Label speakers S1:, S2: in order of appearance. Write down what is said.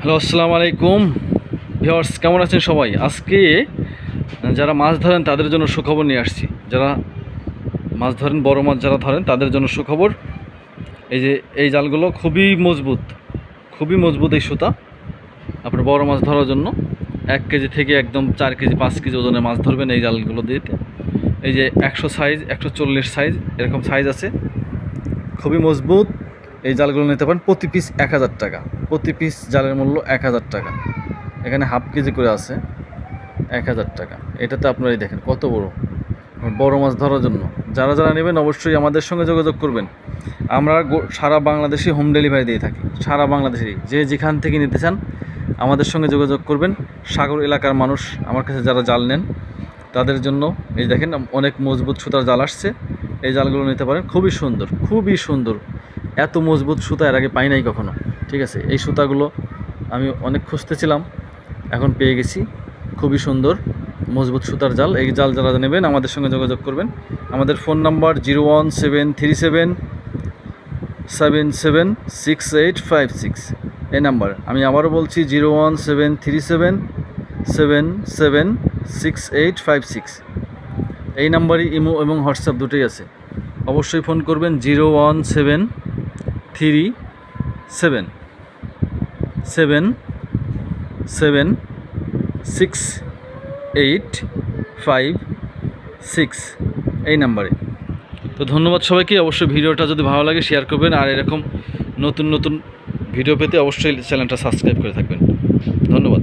S1: Hello, আসসালামু আলাইকুম viewers, কেমন আছেন সবাই? আজকে যারা মাছ ধরেন তাদের জন্য সুখবর নিয়ে আসছি। যারা মাছ ধরেন, বড় মাছ যারা ধরেন তাদের জন্য সুখবর। এই যে এই জালগুলো খুবই মজবুত এই সুতা। আপনার বড় মাছ ধরার জন্য 1 কেজি থেকে একদম 4 কেজি 5 কেজি ওজনের মাছ ধরবেন এই জালগুলো দিয়ে। এই যে 100 সাইজ, 140 সাইজ, এরকম সাইজ আছে। খুবই মজবুত এই জালগুলো নিতে পারেন। প্রতি পিস 1000 টাকা। প্রতি পিস জালের মূল্য 1000 টাকা। এখানে হাফ কেজি করে আছে, 1000 টাকা। এটাতে আপনারাই দেখেন কত বড় মাছ ধরার জন্য। যারা যারা নেবেন অবশ্যই আমাদের সঙ্গে যোগাযোগ করবেন। আমরা সারা বাংলাদেশে হোম ডেলিভারি দিয়ে থাকি। সারা বাংলাদেশেই যে যেখান থেকে নিতে চান আমাদের সঙ্গে যোগাযোগ করবেন। সাগর এলাকার মানুষ আমার কাছে যারা জাল নেন তাদের জন্য এই দেখেন অনেক মজবুত সুতার জাল আসছে। এই জালগুলো নিতে পারেন। খুবই সুন্দর। এত মজবুত সুতা এর আগে পাই নাই কখনো। ঠিক আছে, এই সুতাগুলো আমি অনেক খুঁজতেছিলাম, এখন পেয়ে গেছি। খুবই সুন্দর মজবুত সুতার জাল। এই জাল যারা নেবেন আমাদের সঙ্গে যোগাযোগ করবেন। আমাদের ফোন নাম্বার 01737776856। এই নাম্বার আমি আবারও বলছি, 01737776856। এই নাম্বারই ইমো এবং হোয়াটসঅ্যাপ দুটোই আছে। অবশ্যই ফোন করবেন। 01737776856 এই নাম্বারে। তো ধন্যবাদ সবাইকে। অবশ্যই ভিডিওটা যদি ভালো লাগে শেয়ার করবেন, আর এরকম নতুন ভিডিও পেতে অবশ্যই চ্যানেলটা সাবস্ক্রাইব করে থাকবেন। ধন্যবাদ।